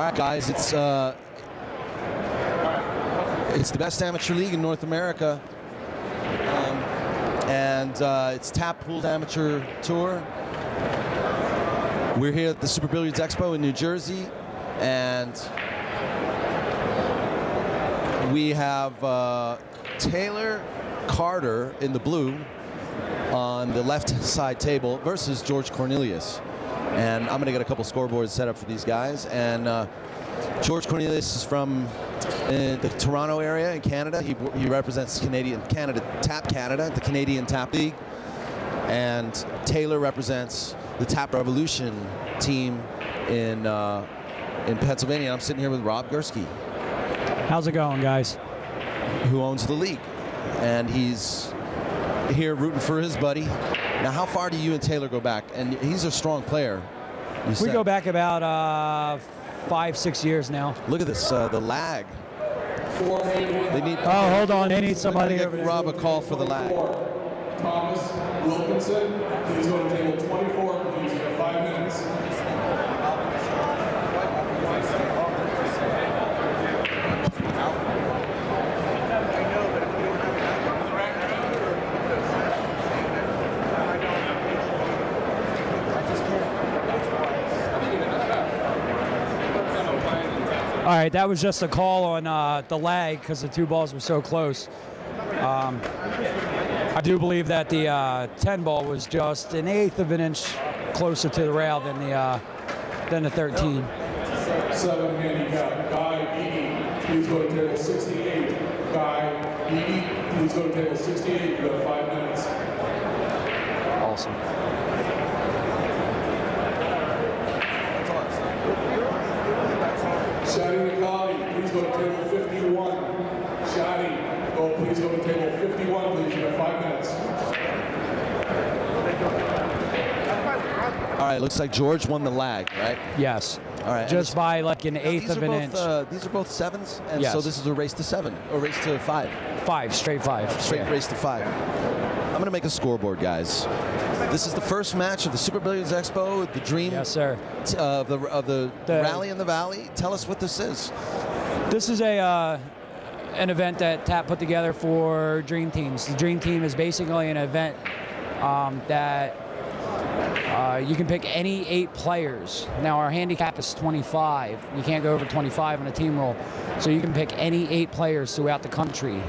right, guys, it's the best amateur league in North America, and it's Tap Pooled Amateur Tour. We're here at the Super Billiards Expo in New Jersey, and we have Taylor Carter in the blue on the left side table versus George Cornelius. And I'm going to get a couple scoreboards set up for these guys. And George Cornelius is from the Toronto area in Canada. He represents Tap Canada, the Canadian Tap League. And Taylor represents the Tap Revolution team in Pennsylvania. I'm sitting here with Rob Gorski. How's it going, guys? Who owns the league. And he's here rooting for his buddy. Now, how far do you and Taylor go back? And he's a strong player. We go back about 5-6 years now. Look at this, the lag. They need. Oh, hold on. They need somebody over there. Rob a call for the lag. Thomas Wilkinson, please go to table 24, please. You have 5 minutes. All right, that was just a call on the lag because the two balls were so close. I do believe that the 10 ball was just an 1/8 of an inch closer to the rail than the 13. 7 handicap, Guy Beatty, please go to table 68. Guy Beatty, please go to table 68. You have 5 minutes. Awesome. Shadi Nikali, please go to table 51. Shadi, please go to table 51, please. You have 5 minutes. All right, looks like George won the lag, right? Yes. All right. Just by like an 1/8 of an inch. These are both 7s, and Yes. so this is a race to 7, or race to 5. 5, straight 5. Straight race to 5. I'm going to make a scoreboard, guys. This is the first match of the Super Billiards Expo, the dream Yes, sir. of the Rally in the Valley. Tell us what this is. This is an event that TAP put together for Dream Teams. The Dream Team is basically an event that you can pick any 8 players. Now, our handicap is 25. You can't go over 25 on a team roll. So you can pick any 8 players throughout the country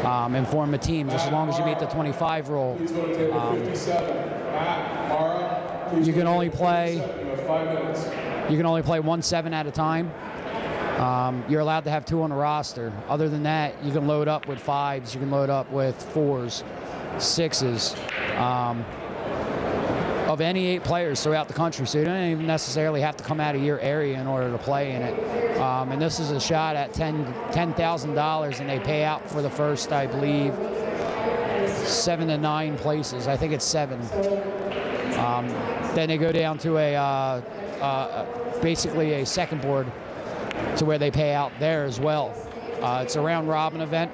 and form a team, just as long as you meet the 25 roll. Please go to table 57. Matt, Mara, please You can go to only table play. 57. You have 5 minutes. You can only play 1 7 at a time. You're allowed to have 2 on the roster. Other than that, you can load up with 5s. You can load up with 4s, 6s. Of any 8 players throughout the country, so you don't even necessarily have to come out of your area in order to play in it. And this is a shot at $10,000, and they pay out for the first, I believe, 7 to 9 places. I think it's 7. Then they go down to basically a second board, to where they pay out there as well. It's a round robin event.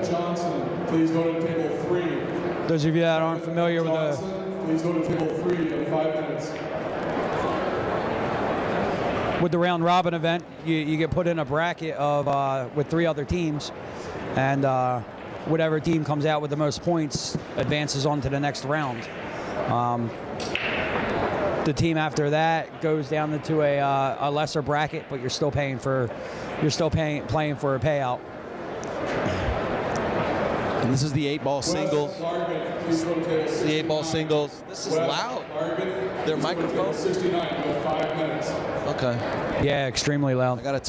Johnson, please go to table 3. Those of you that aren't familiar with the Please go to table 3. You have 5 minutes. with the round robin event, you get put in a bracket of with 3 other teams, and whatever team comes out with the most points advances on to the next round. The team after that goes down into a lesser bracket, but you're still playing for a payout. And this is the 8-ball singles. The 8-ball singles. This is loud. Their microphone. 69. You have 5 minutes. Okay. Yeah, extremely loud. I gotta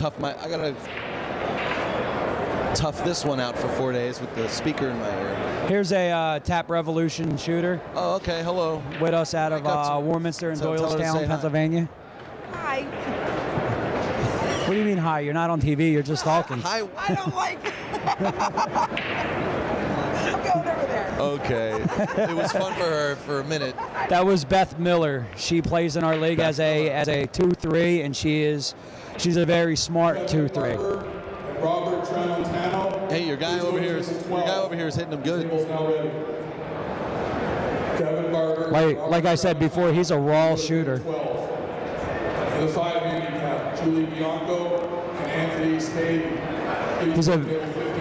tough this one out for 4 days with the speaker in my ear. Here's a Tap Revolution shooter. Oh, okay. Hello. With us out of Warminster and Tell her to say Doylestown, hi. Pennsylvania. Hi. What do you mean hi? You're not on TV. You're just talking. Hi. I don't like it. I'm going over there. Okay. It was fun for her for a minute. That was Beth Miller. She plays in our league as a 2-3, and she's a very smart 2-3. Robert Tramontano. Hey, your guy over here is hitting them good. Table's now ready. Kevin Barber. Like I said before, he's a raw shooter. 12. And the 5 handicap, Julie Bianco and Anthony Stady.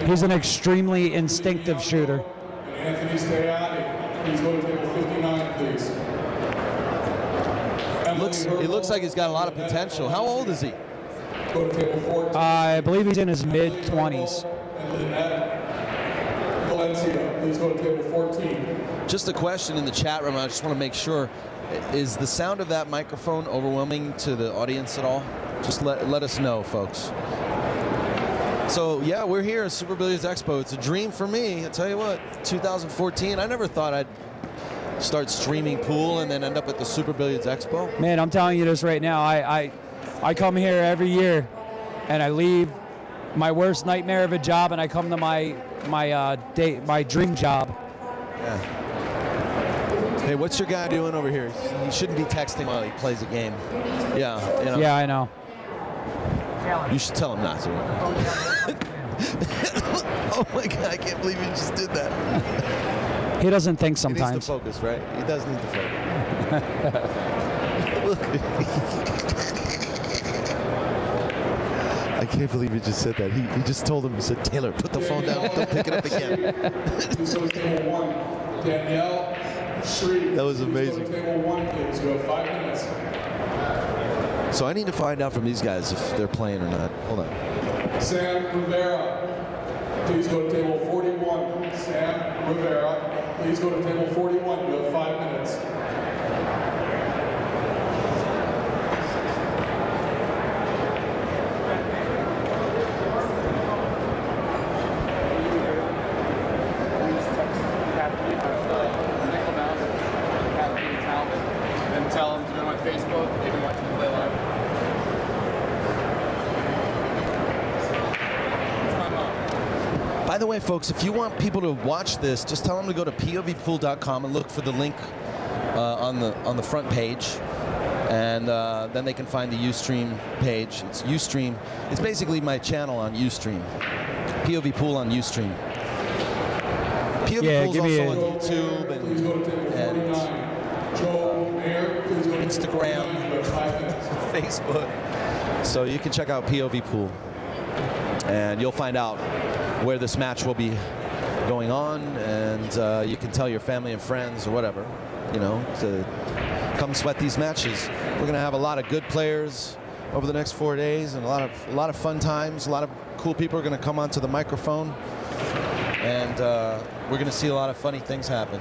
He's an extremely instinctive shooter. And Anthony Stady. Please go to table 59, please. It looks like he's got a lot of potential. How old is he? Go to table 14. I believe he's in his mid-20s. And Lynette Valencia, please go to table 14. Just a question in the chat room. I just want to make sure. Is the sound of that microphone overwhelming to the audience at all? Just let us know, folks. So, yeah, we're here at Super Billiards Expo. It's a dream for me. I tell you what, 2014, I never thought I'd start streaming pool and then end up at the Super Billiards Expo. Man, I'm telling you this right now. I come here every year, and I leave my worst nightmare of a job, and I come to my dream job. Yeah. Hey, what's your guy doing over here? He shouldn't be texting while he plays a game. Yeah. You know. Yeah, I know. You should tell him not to. Oh my God, I can't believe you just did that. He doesn't think sometimes. He needs to focus, right? He does need to focus. I can't believe you just said that. He just told him, he said, Taylor, put the phone down, don't pick it up again. Danielle Shreve. That was amazing. Table 1, please. You have 5 minutes. So I need to find out from these guys if they're playing or not. Hold on. Sam Rivera, please go to table 41. Sam Rivera, please go to table 41. You have 5 minutes. Tell them to go on Facebook. They can watch me play live. By the way, folks, if you want people to watch this, just tell them to go to povpool.com and look for the link on the front page, and then they can find the Ustream page. It's Ustream. It's basically my channel on Ustream. POV Pool on Ustream. POV Pool's also on YouTube and Instagram, Facebook. So you can check out POV Pool, and you'll find out where this match will be going on, and you can tell your family and friends or whatever, you know, to come sweat these matches. We're going to have a lot of good players over the next 4 days, and a lot of fun times. A lot of cool people are going to come onto the microphone, and we're going to see a lot of funny things happen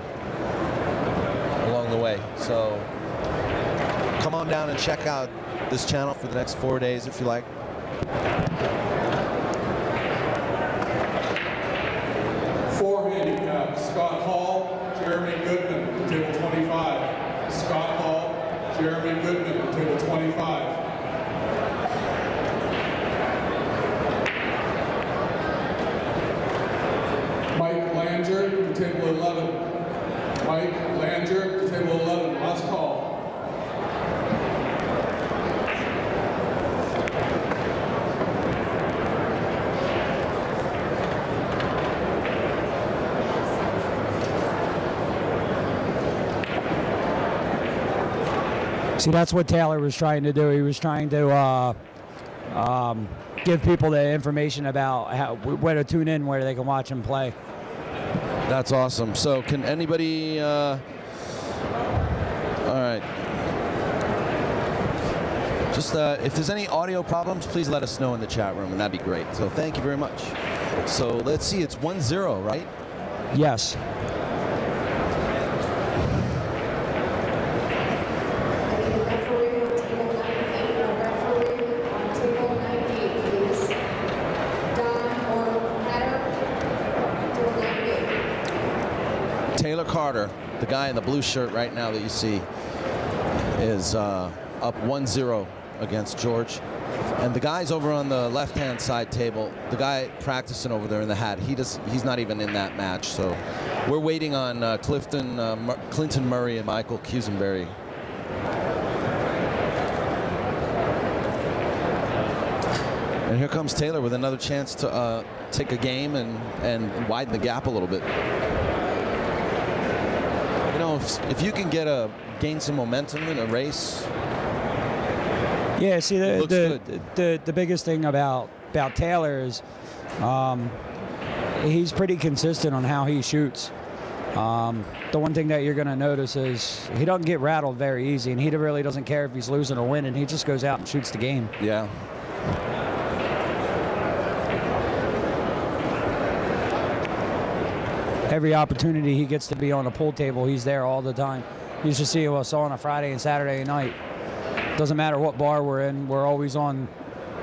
along the way. So come on down and check out this channel for the next 4 days if you like. Four handicap, Scott Hall, Jeremy Goodman, table 25. Scott Hall, Jeremy Goodman, table 25. Mike Langer to table 11. Mike Langer to table 11. Last call. See, that's what Taylor was trying to do. He was trying to give people the information about where to tune in, where they can watch him play. That's awesome. So can anybody, all right. Just if there's any audio problems, please let us know in the chat room, and that'd be great. So thank you very much. So let's see, it's 1-0, right? Yes. Carter, the guy in the blue shirt right now that you see, is up 1-0 against George. And the guy's over on the left-hand side table, the guy practicing over there in the hat, he's not even in that match. So we're waiting on Clinton Murray and Michael Cusenberry. And here comes Taylor with another chance to take a game and widen the gap a little bit. You know, if you can gain some momentum in a race, Yeah, see, Looks the biggest thing about Taylor is he's pretty consistent on how he shoots. The one thing that you're going to notice is he doesn't get rattled very easy, and he really doesn't care if he's losing or winning. He just goes out and shoots the game. Yeah. Every opportunity he gets to be on a pool table, he's there all the time. You should see us on a Friday and Saturday night. Doesn't matter what bar we're in, we're always on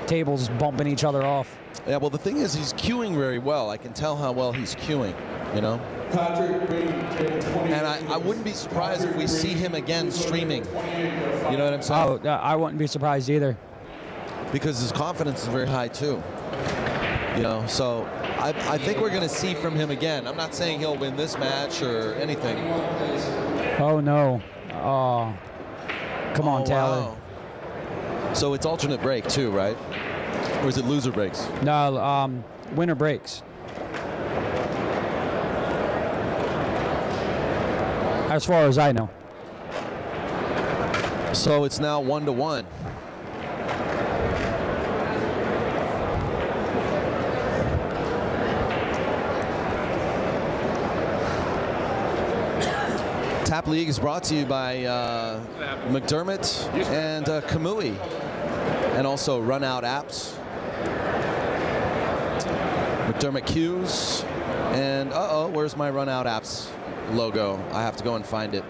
tables bumping each other off. Yeah, well, the thing is he's cueing very well. I can tell how well he's cueing, you know? Patrick Green, table 28. And I wouldn't be surprised if we see him again streaming. You know what I'm saying? Oh, I wouldn't be surprised either. Because his confidence is very high, too. You know, so I think we're going to see from him again. I'm not saying he'll win this match or anything. Oh, no. Oh, come on, Taylor. Wow. So it's alternate break, too, right? Or is it loser breaks? No, winner breaks. As far as I know. So it's now 1-1. Tap League is brought to you by McDermott and Kamui, and also Run Out Apps. McDermott Cues, and where's my Run Out Apps logo? I have to go and find it.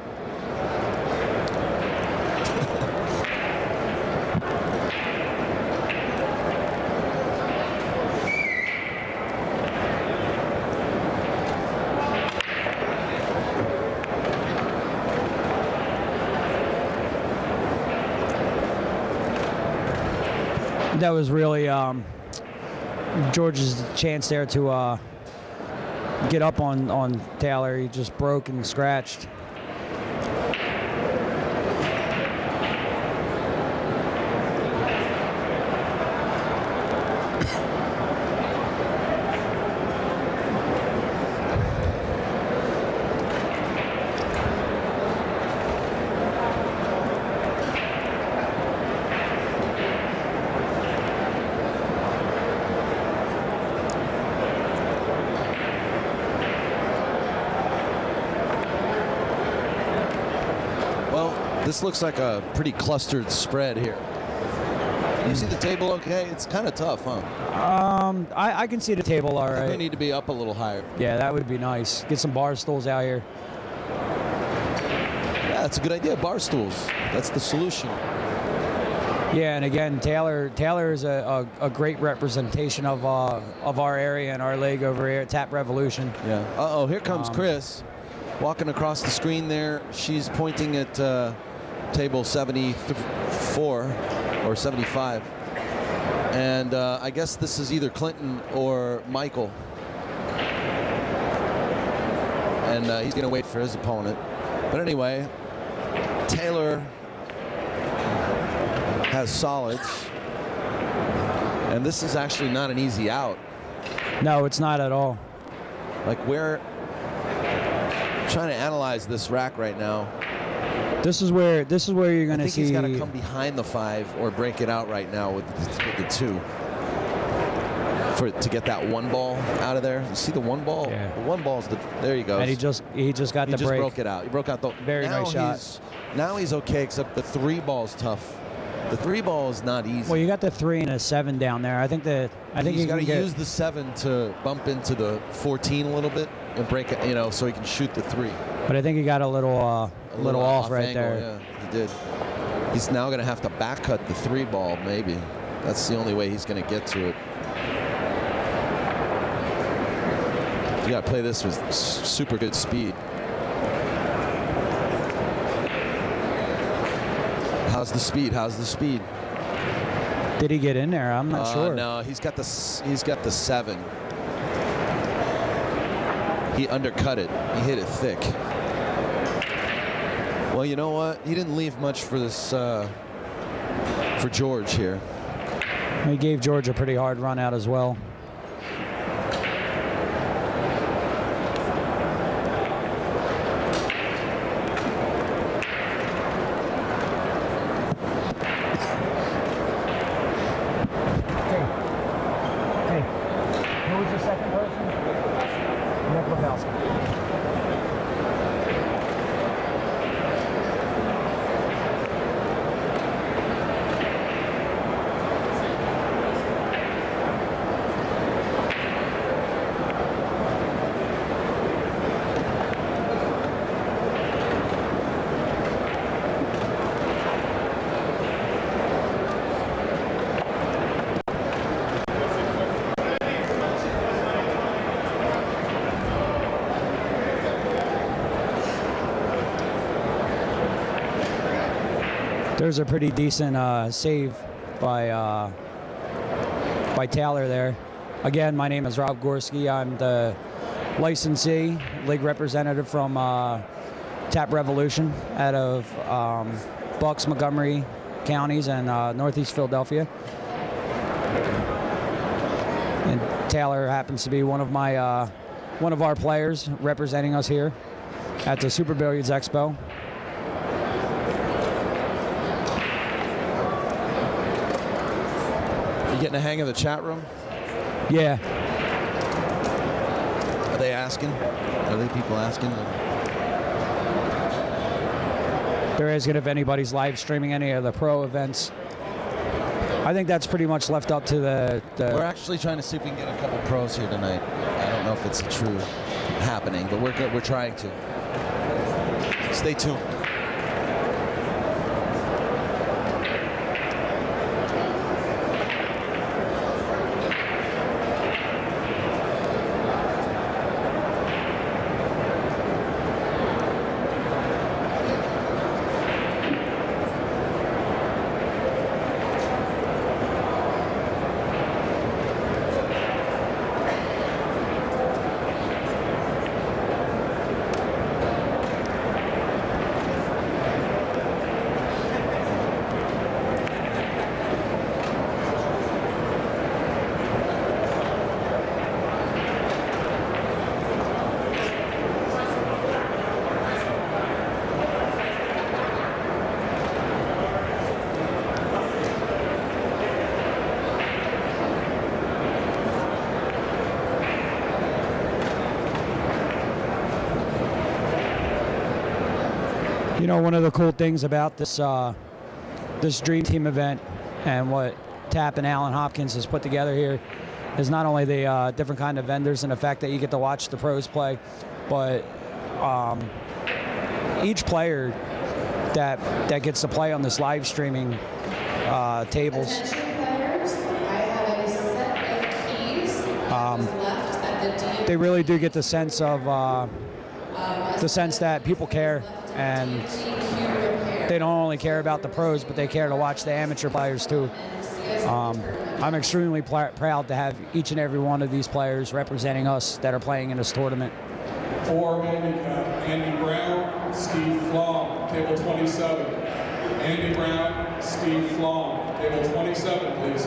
That was really George's chance there to get up on Taylor. He just broke and scratched. This looks like a pretty clustered spread here. You see the table okay? It's kind of tough, huh? I can see the table all right. They need to be up a little higher. Yeah, that would be nice. Get some bar stools out here. Yeah, that's a good idea. Bar stools. That's the solution. Yeah, and again, Taylor is a great representation of our area and our league over here at Tap Revolution. Yeah. Here comes Chris walking across the screen there. She's pointing at table 74 or 75. And I guess this is either Clinton or Michael. And he's going to wait for his opponent. But anyway, Taylor has solids. And this is actually not an easy out. No, it's not at all. Like we're trying to analyze this rack right now. This is where you're going to see. He's got to come behind the 5 or break it out right now with the 2 to get that 1 ball out of there. You see the 1 ball? Yeah. The 1 ball's there you go. And he just got the break. He just broke it out. He broke out the very nice shot. Now he's okay, except the 3 ball's tough. The 3 ball is not easy. Well, you got the 3 and a 7 down there. I think he's got to use the 7 to bump into the 14 a little bit and break it, so he can shoot the 3. But I think he got a little off right angle, there. Yeah, he did. He's now going to have to back cut the 3 ball, maybe. That's the only way he's going to get to it. You got to play this with super good speed. How's the speed? How's the speed? Did he get in there? I'm not sure. No, he's got the 7. He undercut it. He hit it thick. Well, you know what? He didn't leave much for this for George here. He gave George a pretty hard run out as well. There's a pretty decent save by Taylor there. Again, my name is Rob Gorski. I'm the licensee, league representative from Tap Revolution out of Bucks, Montgomery counties and Northeast Philadelphia. And Taylor happens to be one of our players representing us here at the Super Billiards Expo. You getting a hang of the chat room? Yeah. Are they asking? Are they people asking? They're asking if anybody's live streaming any of the pro events. I think that's pretty much left up to the We're actually trying to see if we can get a couple pros here tonight. I don't know if it's true happening, but we're trying to. Stay tuned. You know, one of the cool things about this this Dream Team event and what Tap and Alan Hopkins has put together here is not only the different kind of vendors and the fact that you get to watch the pros play, but each player that gets to play on this live streaming tables. They really do get the sense of that people care, and they don't only care about the pros, but they care to watch the amateur players too. I'm extremely proud to have each and every one of these players representing us that are playing in this tournament. For handicap, Andy Brown, Steve Flom, table 27. Andy Brown, Steve Flom, table 27, please.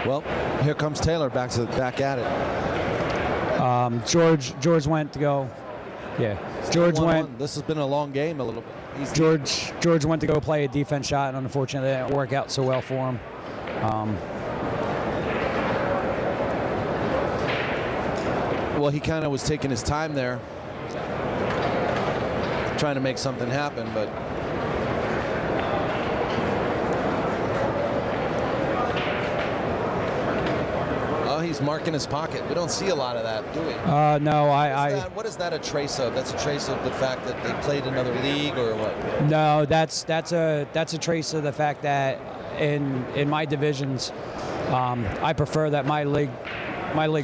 Well, here comes Taylor back at it. George went to go. Yeah, George went. This has been a long game a little bit. George went to go play a defense shot, and unfortunately, it didn't work out so well for him. Well, he kind of was taking his time there, trying to make something happen, but he's marking his pocket. We don't see a lot of that, do we? No, What is that a trace of? That's a trace of the fact that they played another league, or what? No, that's a trace of the fact that in my divisions, I prefer that my league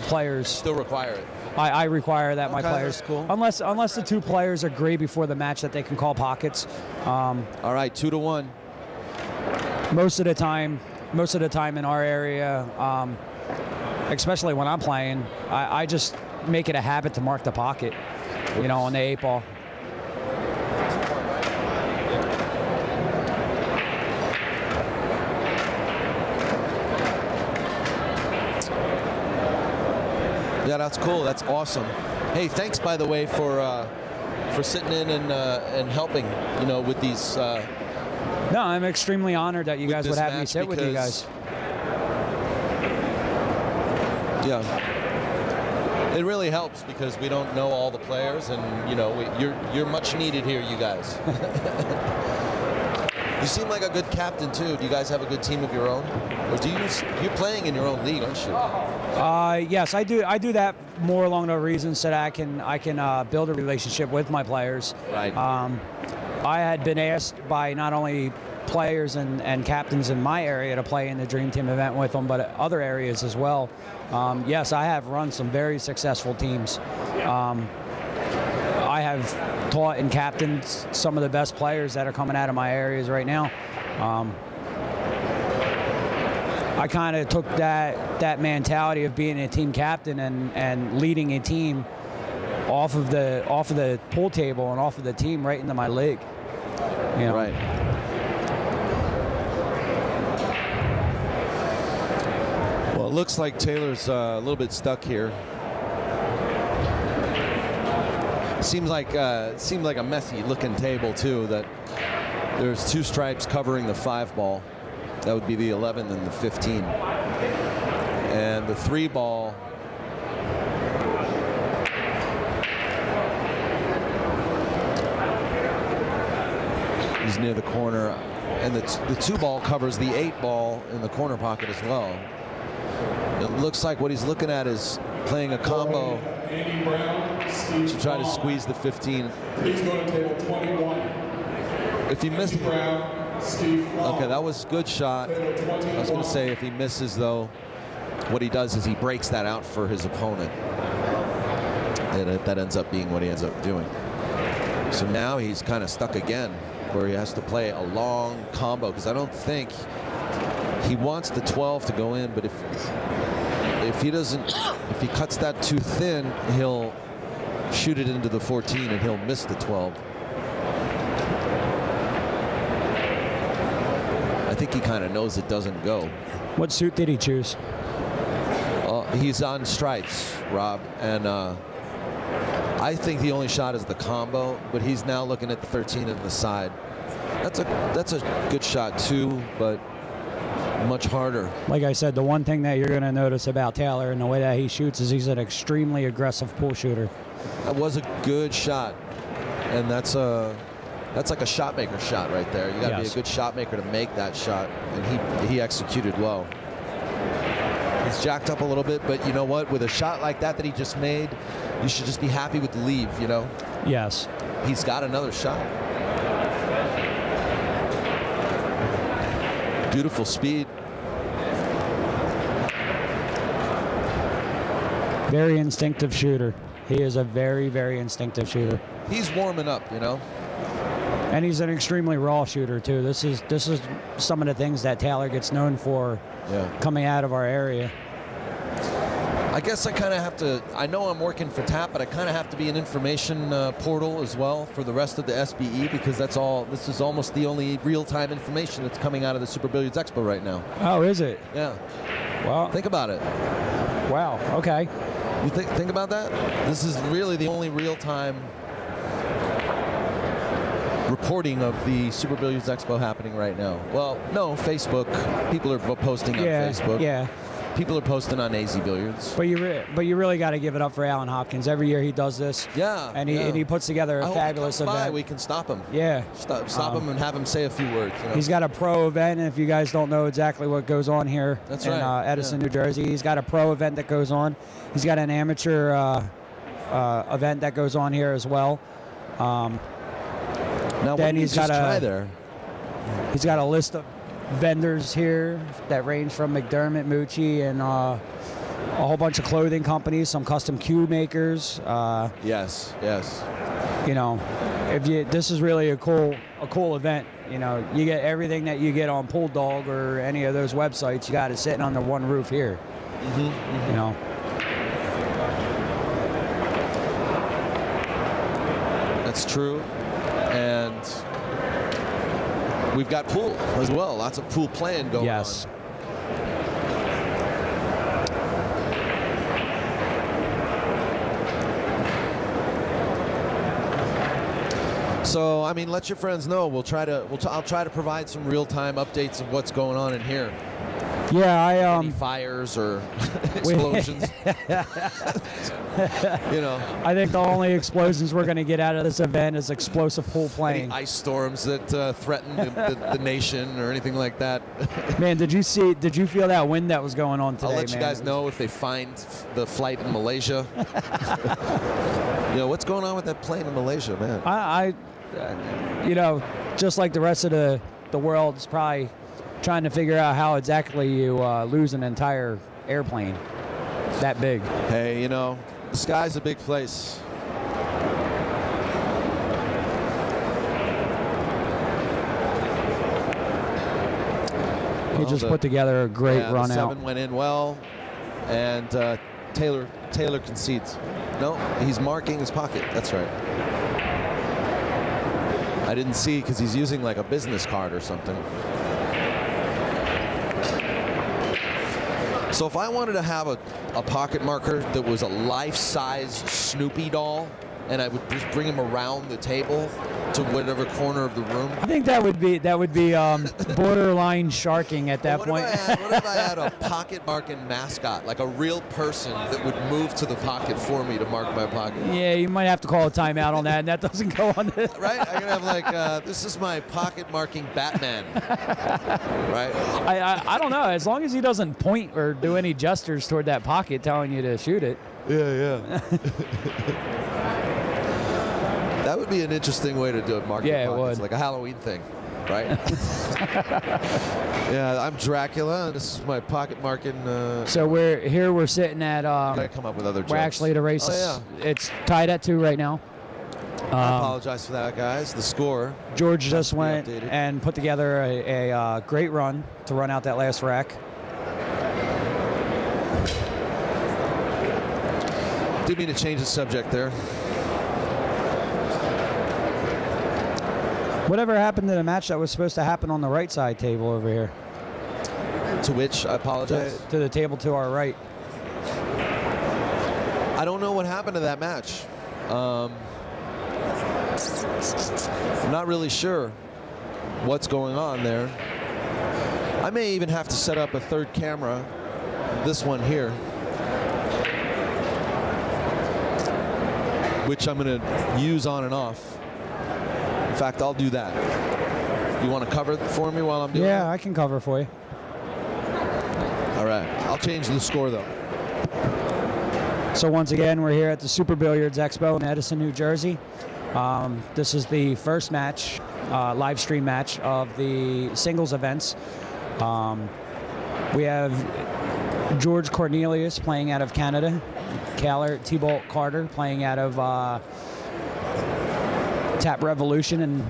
players Still require it. I require that my Okay, players, that's cool. unless the two players agree before the match that they can call pockets. All right, 2-1. Most of the time in our area, especially when I'm playing, I just make it a habit to mark the pocket, you know, on the 8-ball. Yeah, that's cool. That's awesome. Hey, thanks, by the way, for sitting in and helping, you know, with these. No, I'm extremely honored that you guys would have me sit with you guys. Yeah, it really helps because we don't know all the players, and you know, you're much needed here, you guys. You seem like a good captain too. Do you guys have a good team of your own, or you're playing in your own league, aren't you? Yes, I do. I do that more along the reasons that I can build a relationship with my players. Right. I had been asked by not only players and captains in my area to play in the Dream Team event with them, but other areas as well. Yes, I have run some very successful teams. I have taught and captained some of the best players that are coming out of my areas right now. I kind of took that mentality of being a team captain and leading a team off of the pool table and off of the team right into my league. You know? Right. Well, it looks like Taylor's a little bit stuck here. Seems like a messy looking table too. That there's 2 stripes covering the 5 ball. That would be the 11 and the 15. And the 3 ball is near the corner, and the 2 ball covers the 8 ball in the corner pocket as well. It looks like what he's looking at is playing a combo Andy Brown, Steve to try to Long. squeeze the 15. Please go to table 21. If he missed, Andy Brown, Steve Long. okay, that was a good shot. Table 21. I was going to say if he misses though, what he does is he breaks that out for his opponent. And that ends up being what he ends up doing. So now he's kind of stuck again, where he has to play a long combo, because I don't think he wants the 12 to go in, but if he cuts that too thin, he'll shoot it into the 14 and he'll miss the 12. I think he kind of knows it doesn't go. What suit did he choose? He's on stripes, Rob, and I think the only shot is the combo, but he's now looking at the 13 and the side. That's a good shot too, but much harder. Like I said, the one thing that you're going to notice about Taylor and the way that he shoots is he's an extremely aggressive pool shooter. That was a good shot, and that's like a shot maker shot right there. You got to be a good shot maker to make that shot, and he executed well. He's jacked up a little bit, but you know what? With a shot like that he just made, you should just be happy with the leave, you know? Yes. He's got another shot. Beautiful speed. Very instinctive shooter. He is a very, very instinctive shooter. He's warming up, you know? And he's an extremely raw shooter too. This is some of the things that Taylor gets known for coming out of our area. I guess I kind of have to, I know I'm working for TAP, but I kind of have to be an information portal as well for the rest of the SBE, because this is almost the only real-time information that's coming out of the Super Billiards Expo right now. Oh, is it? Yeah. Well, Think about it. wow, okay. You think about that? This is really the only real-time reporting of the Super Billiards Expo happening right now. Well, no, Facebook. People are posting on Facebook. Yeah. People are posting on AZ Billiards. But you really got to give it up for Alan Hopkins. Every year he does this. Yeah. And he puts together a fabulous event. We can stop him. Yeah. Stop him and have him say a few words. You know? He's got a pro event, and if you guys don't know exactly what goes on here in Edison, New Jersey, he's got a pro event that goes on. He's got an amateur event that goes on here as well. Now, then he's got He's got a list of vendors here that range from McDermott, Mucci, and a whole bunch of clothing companies, some custom cue makers. Yes. You know, this is really a cool event. You know, you get everything that you get on Pool Dog or any of those websites. You got it sitting under one roof here. You know. That's true. And we've got pool as well. Lots of pool playing going on. So, I mean, let your friends know. I'll try to provide some real-time updates of what's going on in here. Yeah, Any fires or explosions. You know. I think the only explosions we're going to get out of this event is explosive pool playing. Any ice storms that threaten the nation or anything like that. Man, did you feel that wind that was going on today? I'll let you guys know if they find the flight in Malaysia. You know, what's going on with that plane in Malaysia, man? you know, just like the rest of the world, is probably trying to figure out how exactly you lose an entire airplane that big. Hey, you know, the sky's a big place. He just put together a great run the out. 7 went in well, and Taylor concedes. No, he's marking his pocket. That's right. I didn't see because he's using like a business card or something. So if I wanted to have a pocket marker that was a life-size Snoopy doll, and I would just bring him around the table to whatever corner of the room. I think that would be borderline sharking at that point. What if I had a pocket marking mascot, like a real person that would move to the pocket for me to mark my pocket? Yeah, you might have to call a timeout on that, and that doesn't go on this. Right? I'm gonna have like this is my pocket marking Batman. Right? I don't know. As long as he doesn't point or do any gestures toward that pocket telling you to shoot it. Yeah. That would be an interesting way to do it, marking Yeah, it pockets, would. like a Halloween thing, right? Yeah, I'm Dracula, and this is my pocket marking. So we're sitting at. I come up with other jokes. We're actually at a race. Oh, It's tied at 2 right now. I apologize for that, guys. The score. George just went updated. and put together a great run to run out that last rack. Didn't mean to change the subject there. Whatever happened to the match that was supposed to happen on the right side table over here? To which I apologize. To the table to our right. I don't know what happened to that match. I'm not really sure what's going on there. I may even have to set up a third camera, this one here, which I'm going to use on and off. In fact, I'll do that. You want to cover it for me while I'm doing it? Yeah, I can cover for you. All right. I'll change the score, though. So once again, we're here at the Super Billiards Expo in Edison, New Jersey. This is the first match, live stream match of the singles events. We have George Cornelius playing out of Canada, Caller T-Bolt Carter playing out of Tap Revolution in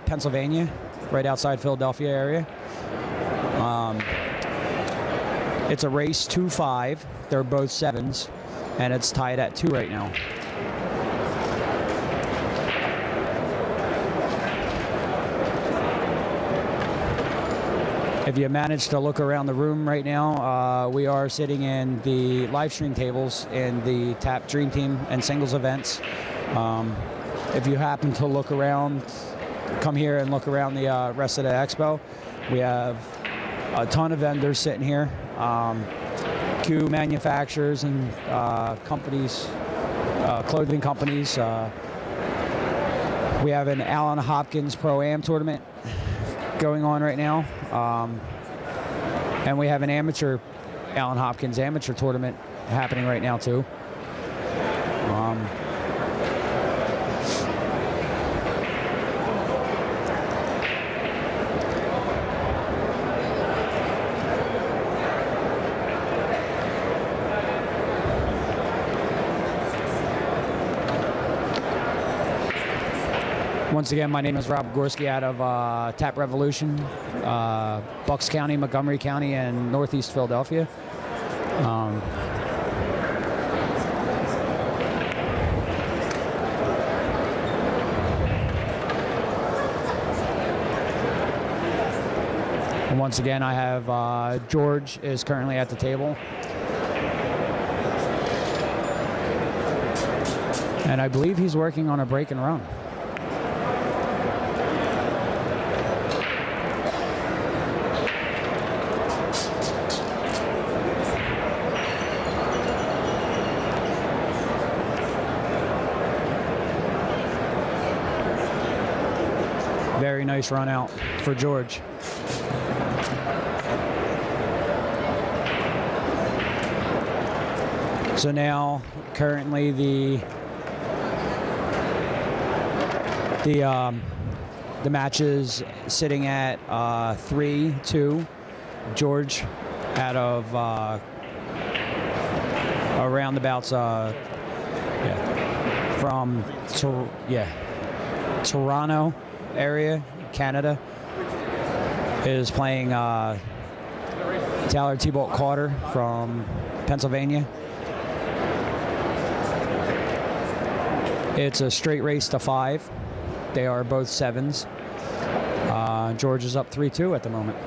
Pennsylvania, right outside Philadelphia area. It's a race 2-5. They're both 7s, and it's tied at 2 right now. If you manage to look around the room right now, we are sitting in the live stream tables in the Tap Dream Team and singles events. If you happen to look around, come here and look around the rest of the expo. We have a ton of vendors sitting here. Q manufacturers and companies, clothing companies. We have an Allen Hopkins Pro-Am tournament going on right now. And we have an amateur Allen Hopkins amateur tournament happening right now too. Once again, my name is Rob Gorski out of Tap Revolution, Bucks County, Montgomery County, and Northeast Philadelphia. And once again, I have George is currently at the table. And I believe he's working on a break and run. Very nice run out for George. So now, currently the The match is sitting at 3-2. George out of roundabouts from Toronto area, Canada, is playing Tyler T-Bolt Carter from Pennsylvania. It's a straight race to 5. They are both 7s. George is up 3-2 at the moment.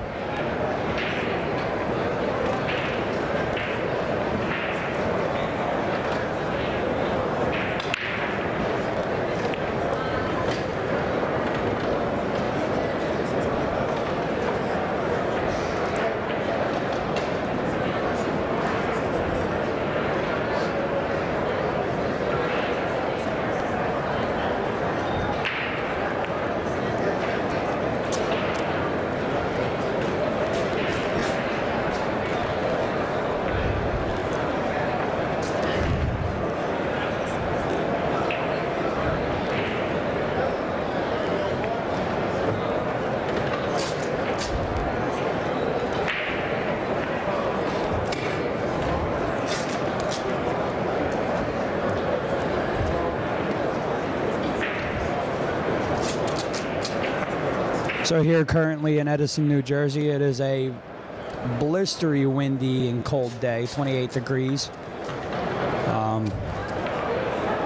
So here currently in Edison, New Jersey, it is a blistery, windy, and cold day, 28 degrees.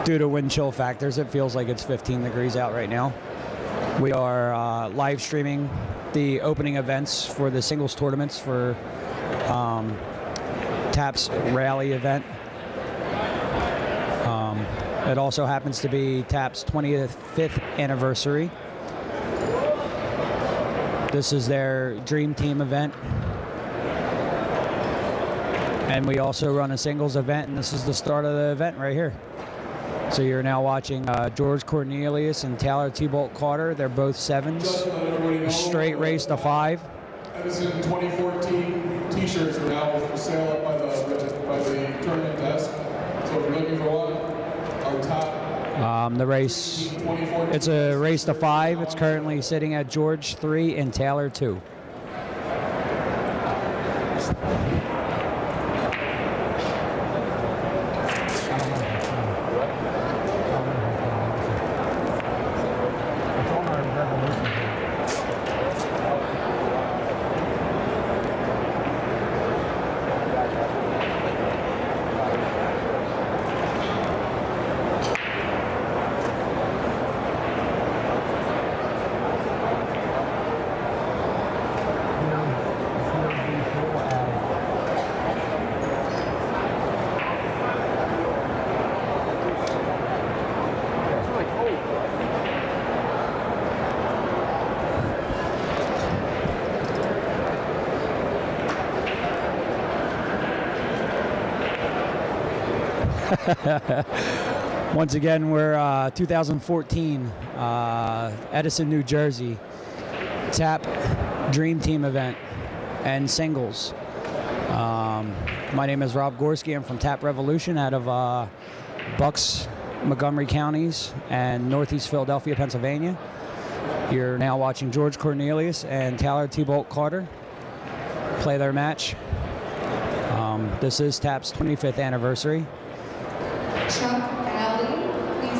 Due to wind chill factors, it feels like it's 15 degrees out right now. We are live streaming the opening events for the singles tournaments for TAP's rally event. It also happens to be TAP's 25th anniversary. This is their Dream Team event. And we also run a singles event, and this is the start of the event right here. So you're now watching George Cornelius and Tyler T-Bolt Carter. They're both 7s. Straight race to 5. Edison 2014 t-shirts are now for sale up by the tournament desk. So if you're looking for one, our top. The race, it's a race to 5. It's currently sitting at George 3 and Taylor 2. Once again, we're 2014 Edison, New Jersey TAP Dream Team event and singles. My name is Rob Gorski. I'm from TAP Revolution out of Bucks, Montgomery counties and Northeast Philadelphia, Pennsylvania. You're now watching George Cornelius and Tyler T-Bolt Carter play their match. This is TAP's 25th anniversary.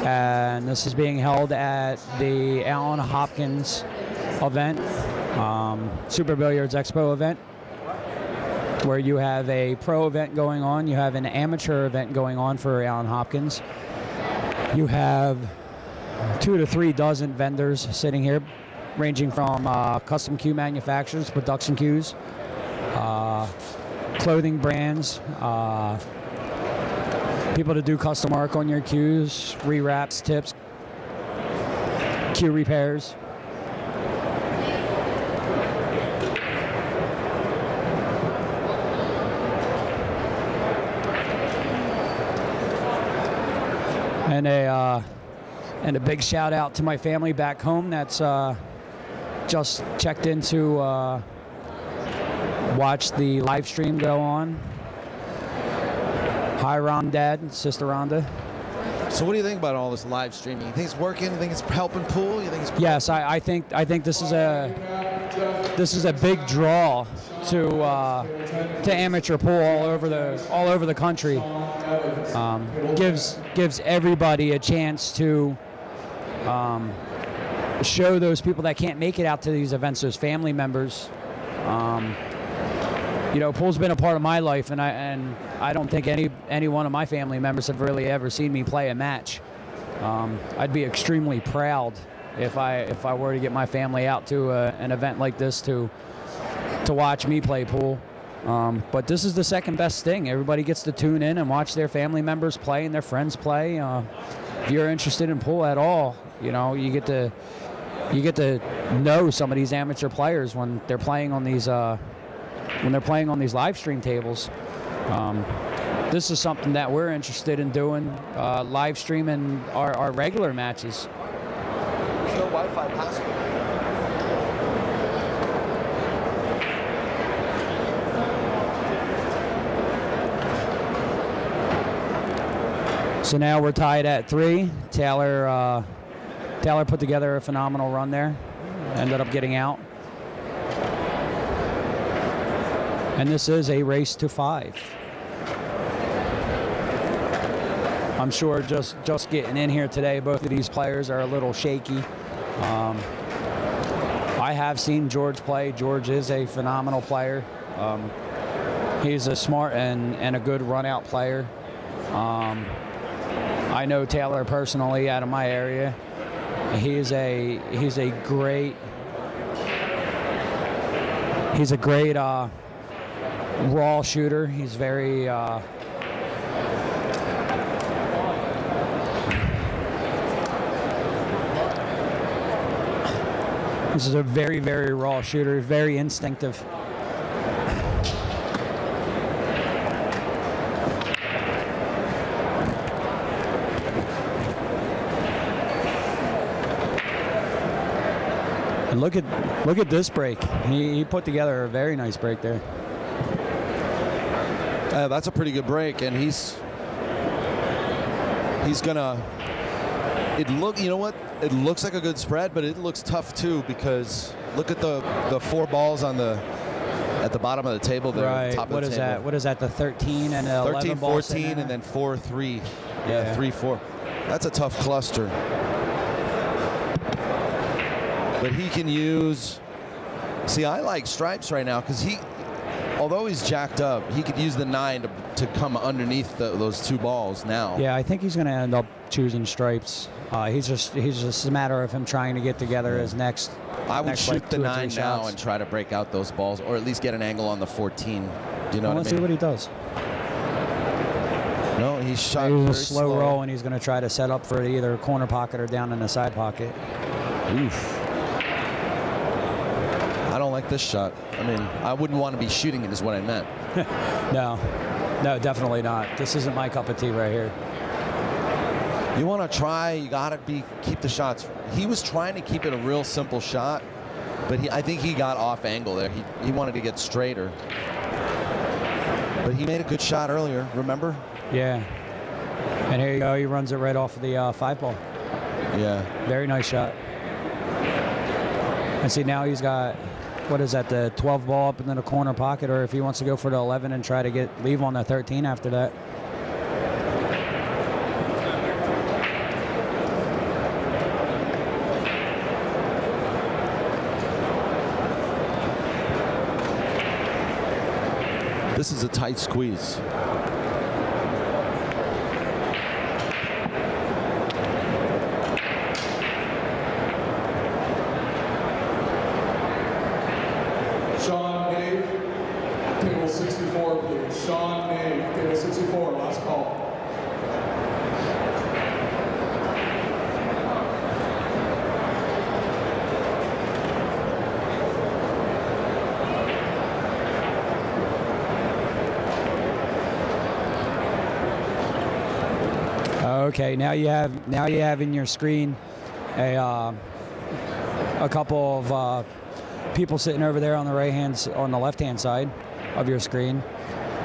And this is being held at the Allen Hopkins event, Super Billiards Expo event, where you have a pro event going on, you have an amateur event going on for Allen Hopkins. You have 2 to 3 dozen vendors sitting here, ranging from custom cue manufacturers, production cues, clothing brands, people to do custom work on your cues, rewraps, tips, cue repairs. And a big shout out to my family back home that's just checked in to watch the live stream go on. Hi, Ron, Dad, Sister Rhonda. So what do you think about all this live streaming? You think it's working? You think it's helping pool? You think it's Yes, I think this is a big draw to amateur pool all over the country. Gives everybody a chance to show those people that can't make it out to these events, those family members. Pool's been a part of my life, and I don't think any one of my family members have really ever seen me play a match. I'd be extremely proud if I were to get my family out to an event like this to watch me play pool. But this is the second best thing. Everybody gets to tune in and watch their family members play and their friends play. If you're interested in pool at all, you get to know some of these amateur players when they're playing on these live stream tables. This is something that we're interested in doing, live streaming our regular matches. There's no Wi-Fi password. So now we're tied at 3. Taylor put together a phenomenal run there. Ended up getting out. And this is a race to 5. I'm sure just getting in here today, both of these players are a little shaky. I have seen George play. George is a phenomenal player. He's a smart and a good run-out player. I know Taylor personally out of my area. He's a great raw shooter. He's very this is a very, very raw shooter, very instinctive. And look at this break. He put together a very nice break there. That's a pretty good break, and he's gonna. You know what? It looks like a good spread, but it looks tough too because look at the 4 balls at the bottom of the table there. Right. Top of the table. What is that? The 13 and 11 13, ball 14, and then 4, 3. Yeah. 3, 4. That's a tough cluster. But he can use. See, I like stripes right now because although he's jacked up, he could use the 9 to come underneath those 2 balls now. Yeah, I think he's going to end up choosing stripes. He's just a matter of him trying to get together his next. I would shoot the 9 now shots. and try to break out those balls, or at least get an angle on the 14. Do you know what I mean? Let's see what he does. No, he shot He's very a slow roll, and he's going to try to set up for either a corner pocket or down in the side pocket. Oof. I don't like this shot. I mean, I wouldn't want to be shooting it is what I meant. No, definitely not. This isn't my cup of tea right here. You want to try, you got to keep the shots. He was trying to keep it a real simple shot, but I think he got off angle there. He wanted to get straighter. But he made a good shot earlier, remember? Yeah. And here you go. He runs it right off of the 5 ball. Yeah. Very nice shot. And see, now he's got, what is that, the 12 ball up in the corner pocket, or if he wants to go for the 11 and try to leave on the 13 after that. This is a tight squeeze. Sean Dave, table 64, please. Sean Dave, table 64, last call. Okay, now you have in your screen a couple of people sitting over there on the left-hand side of your screen.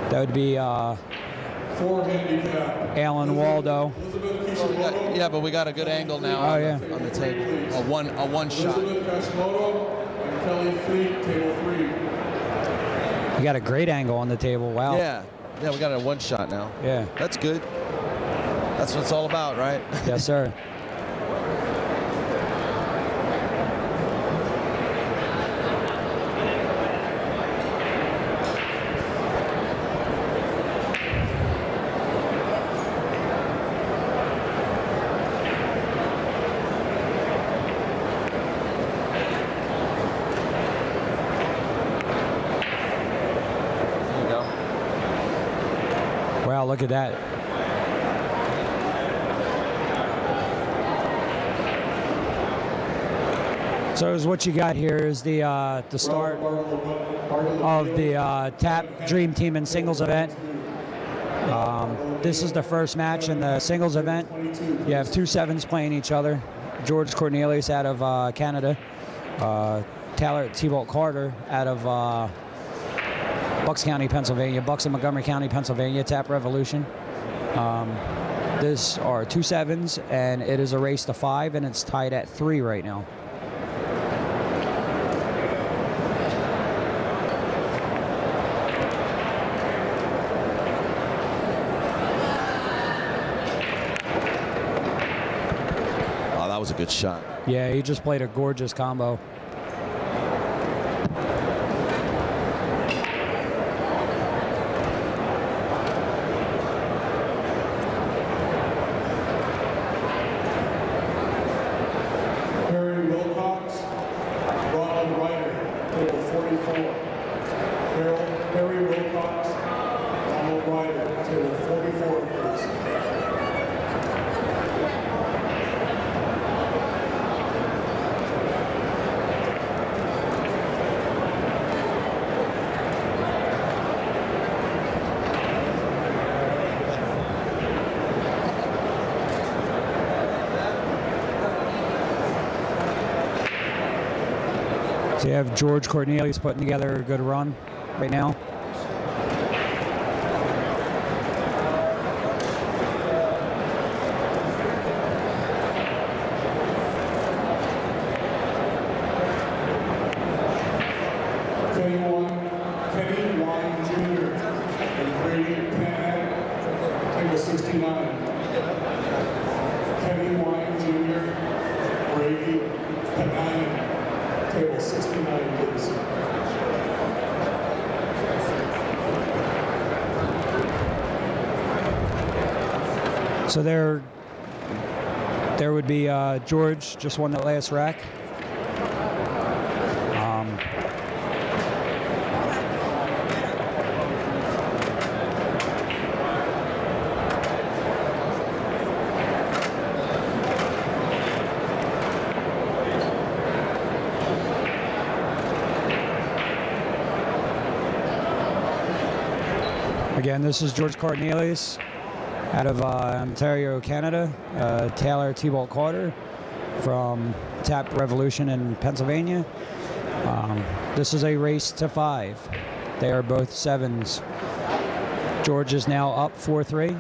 That would be For handicap. Alan Waldo. Elizabeth Yeah, but we got a good angle now Oh, on, yeah. on the table. A one shot. Elizabeth Kashimoto and Kelly Fleet, table 3. You got a great angle on the table. Wow. Yeah, we got a one shot now. Yeah. That's good. That's what it's all about, right? Yes, sir. There you go. Wow, look at that. So is what you got here is the start of the TAP Dream Team and Singles event. This is the first match in the singles event. You have 2 sevens playing each other. George Cornelius out of Canada. Taylor T-Bolt Carter out of Bucks County, Pennsylvania. Bucks in Montgomery County, Pennsylvania. TAP Revolution. This are 2 sevens, and it is a race to 5, and it's tied at 3 right now. Oh, that was a good shot. Yeah, he just played a gorgeous combo. Harry Wilcox, Ronald Ryder, table 44. Harry Wilcox, Ronald Ryder, table 44, please. So you have George Cornelius putting together a good run right now. Kenny Wine Jr. and Brady Pan, table 69. Kenny Wine Jr., Brady Pan, table 69, please. So there would be George just won that last rack. Again, this is George Cornelius out of Ontario, Canada. Taylor T-Bolt Carter from TAP Revolution in Pennsylvania. This is a race to 5. They are both sevens. George is now up 4-3.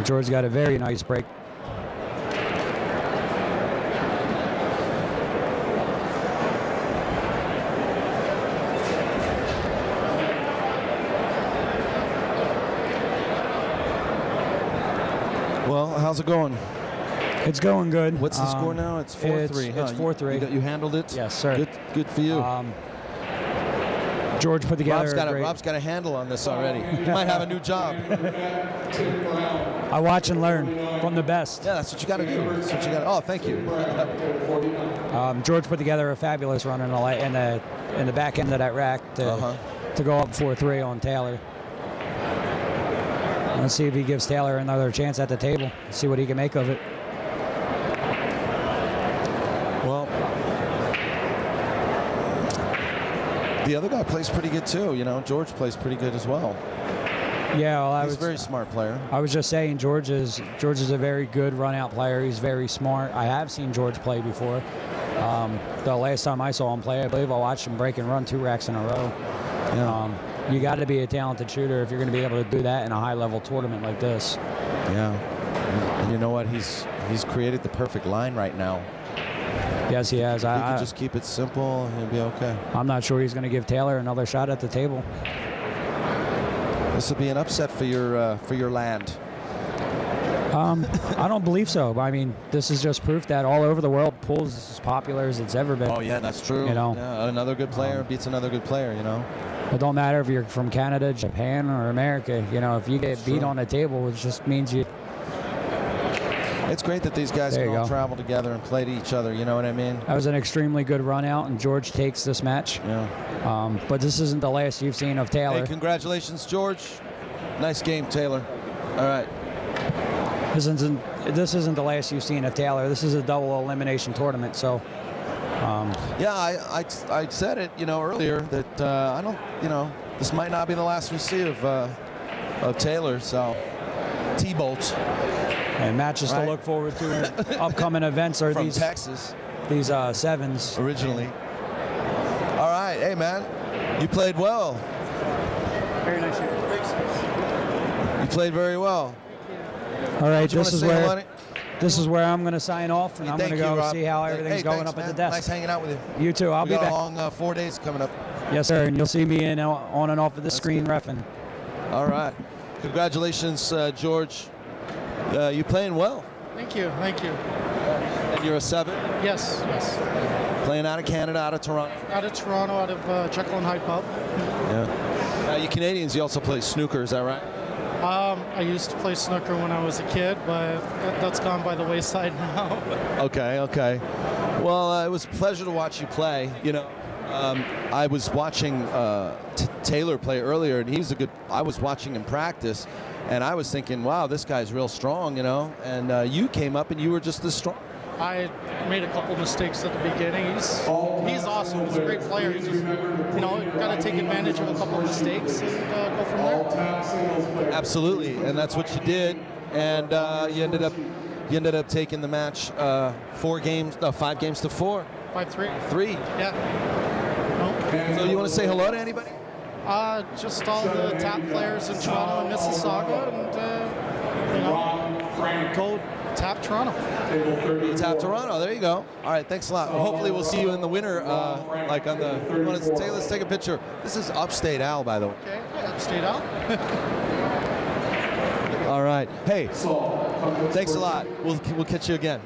George got a very nice break. Well, how's it going? It's going good. What's the score now? It's 4-3. It's 4-3. You handled it? Yes, sir. Good for you. George put together Rob's got a handle on this already. He might have a new job. I watch and learn from the best. Yeah, that's what you got to do. That's what you got. Oh, thank you. George put together a fabulous run in the back end of that rack to go up 4-3 on Taylor. Let's see if he gives Taylor another chance at the table. See what he can make of it. Well, the other guy plays pretty good too. You know, George plays pretty good as well. Yeah, well, He's a very smart player. I was just saying George is a very good run-out player. He's very smart. I have seen George play before. The last time I saw him play, I believe I watched him break and run 2 racks in a row. Yeah. You got to be a talented shooter if you're going to be able to do that in a high-level tournament like this. Yeah. And you know what? He's created the perfect line right now. Yes, he has. If he can just keep it simple, he'll be okay. I'm not sure he's going to give Taylor another shot at the table. This will be an upset for your land. I don't believe so. I mean, this is just proof that all over the world, pool is as popular as it's ever been. Oh yeah, that's true. You know, yeah, another good player beats another good player. You know. It don't matter if you're from Canada, Japan, or America. You know, if you get beat on the table, it just means you. It's great that these guys can all travel together and play to each other. You know what I mean? That was an extremely good run out, and George takes this match. Yeah. But this isn't the last you've seen of Taylor. Hey, congratulations, George. Nice game, Taylor. All right. This isn't the last you've seen of Taylor. This is a double elimination tournament, so. Yeah, I said it, earlier that I don't, this might not be the last we see of Taylor. So, T-Bolt. And matches to look forward to. Upcoming events are from these Texas. These sevens. Originally. All right, hey man, you played well. Very nice shooter. You played very well. All right, this is where I'm going to sign off, and I'm going to go see how everything's going up at the desk. Nice hanging out with you. You too. I'll be back. We got a long 4 days coming up. Yes, sir, and you'll see me on and off of the screen reffing. All right. Congratulations, George. You playing well. Thank you. And you're a 7? Yes. Playing out of Canada, out of Toronto. Out of Toronto, out of Jekyll and Hyde Pub. Yeah. You Canadians, you also play snooker, is that right? I used to play snooker when I was a kid, but that's gone by the wayside now. Okay. Well, it was a pleasure to watch you play. I was watching Taylor play earlier, and I was watching him practice, and I was thinking, wow, this guy's real strong, And you came up, and you were just as strong. I made a couple mistakes at the beginning. He's awesome. He's a great player. He's just, got to take advantage of a couple of mistakes and go from there. Absolutely, and that's what you did, and you ended up taking the match 5 games to 4. 5-3. 3. Yeah. So you want to say hello to anybody? Just all the tap players in Toronto and Mississauga, and go tap Toronto. Tap Toronto. There you go. All right. Thanks a lot. Well, hopefully we'll see you in the winter. Like on the. Let's take a picture. This is Upstate Al, by the way. Okay. Upstate Al. All right. Hey. Thanks a lot. We'll catch you again.